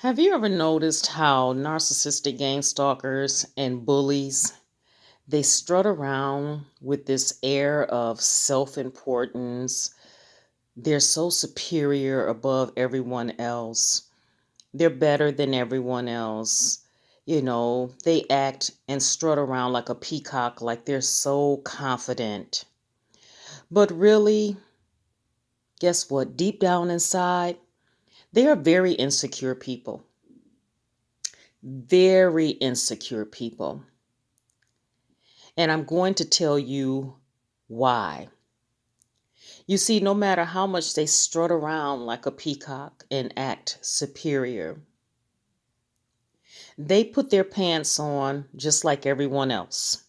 Have you ever noticed how narcissistic gang stalkers and bullies, they strut around with this air of self-importance? They're so superior above everyone else. They're better than everyone else. They act and strut around like a peacock, like they're so confident. But really, guess what? Deep down inside, they are very insecure people. Very insecure people. And I'm going to tell you why. You see, no matter how much they strut around like a peacock and act superior, they put their pants on just like everyone else.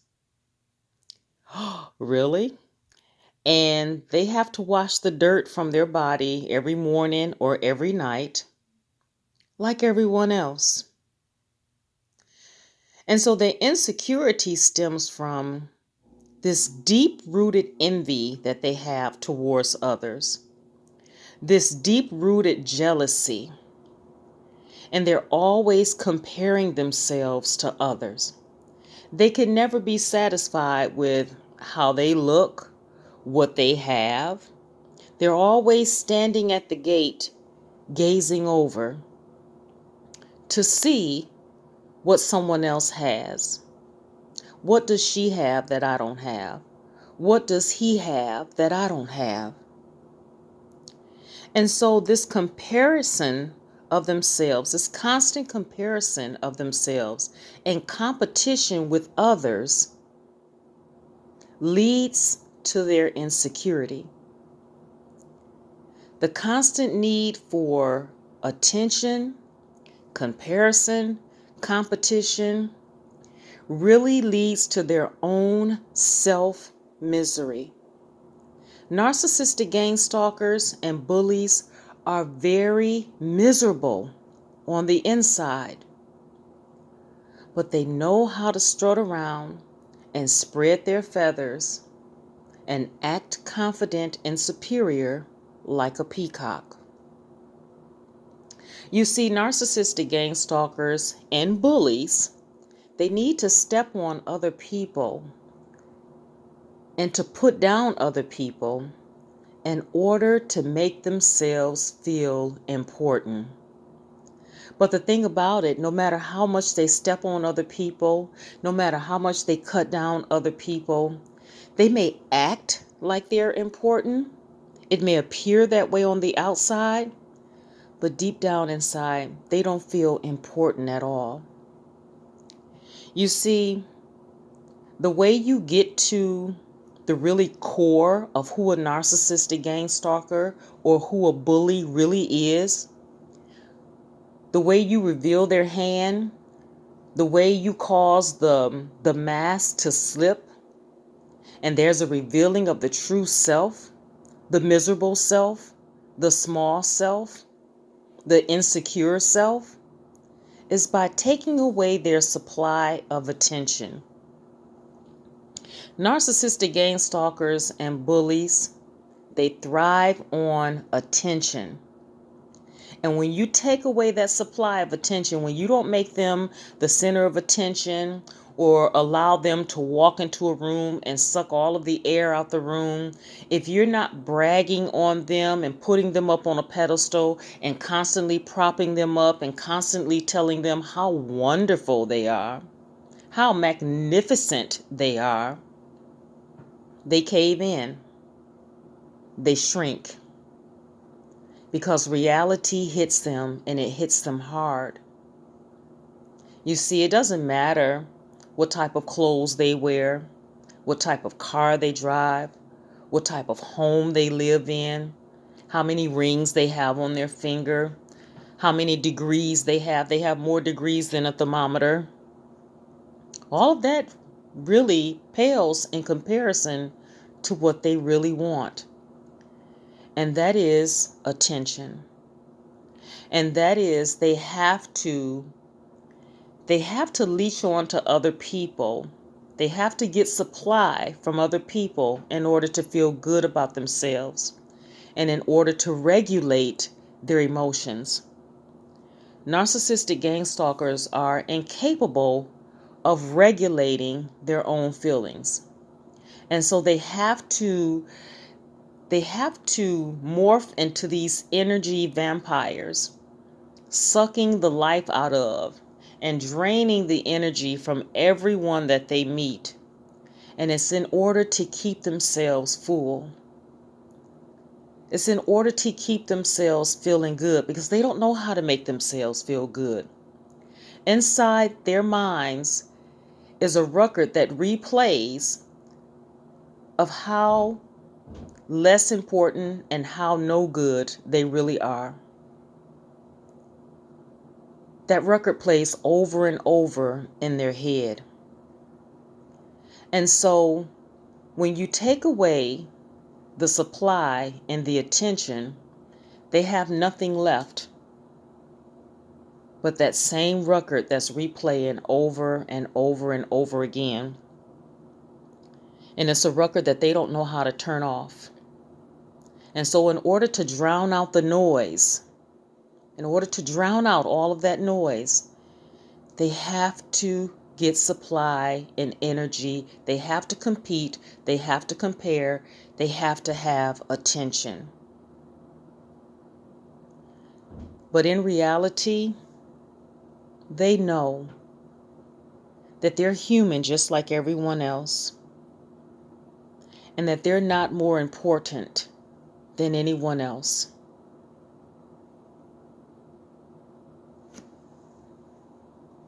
Really? And they have to wash the dirt from their body every morning or every night, like everyone else. And so their insecurity stems from this deep-rooted envy that they have towards others, this deep-rooted jealousy, and they're always comparing themselves to others. They can never be satisfied with how they look, what they have. They're always standing at the gate, gazing over to see what someone else has. What does she have that I don't have? What does he have that I don't have? And so this comparison of themselves, this constant comparison of themselves and competition with others leads to their insecurity. The constant need for attention, comparison, competition really leads to their own self-misery. Narcissistic gang stalkers and bullies are very miserable on the inside, but they know how to strut around and spread their feathers and act confident and superior like a peacock. You see, narcissistic gang stalkers and bullies, they need to step on other people and to put down other people in order to make themselves feel important. But the thing about it, no matter how much they step on other people, no matter how much they cut down other people, they may act like they're important. It may appear that way on the outside, but deep down inside, they don't feel important at all. You see, the way you get to the really core of who a narcissistic gang stalker or who a bully really is, the way you reveal their hand, the way you cause the mask to slip, and there's a revealing of the true self, the miserable self, the small self, the insecure self, is by taking away their supply of attention. Narcissistic gang stalkers and bullies, they thrive on attention. And when you take away that supply of attention, when you don't make them the center of attention or allow them to walk into a room and suck all of the air out the room, if you're not bragging on them and putting them up on a pedestal and constantly propping them up and constantly telling them how wonderful they are, how magnificent they are, they cave in, they shrink. Because reality hits them and it hits them hard. You see, it doesn't matter what type of clothes they wear, what type of car they drive, what type of home they live in, how many rings they have on their finger, how many degrees they have. They have more degrees than a thermometer. All of that really pales in comparison to what they really want. And that is attention. And that is they have to leech on to other people. They have to get supply from other people in order to feel good about themselves and in order to regulate their emotions. Narcissistic gang stalkers are incapable of regulating their own feelings. And so they have to morph into these energy vampires, sucking the life out of and draining the energy from everyone that they meet. And it's in order to keep themselves full. It's in order to keep themselves feeling good, because they don't know how to make themselves feel good. Inside their minds is a record that replays of how less important and how no good they really are. That record plays over and over in their head. And so when you take away the supply and the attention, they have nothing left but that same record that's replaying over and over and over again. And it's a record that they don't know how to turn off. And so in order to drown out the noise, in order to drown out all of that noise, they have to get supply and energy. They have to compete. They have to compare. They have to have attention. But in reality, they know that they're human just like everyone else, and that they're not more important than anyone else.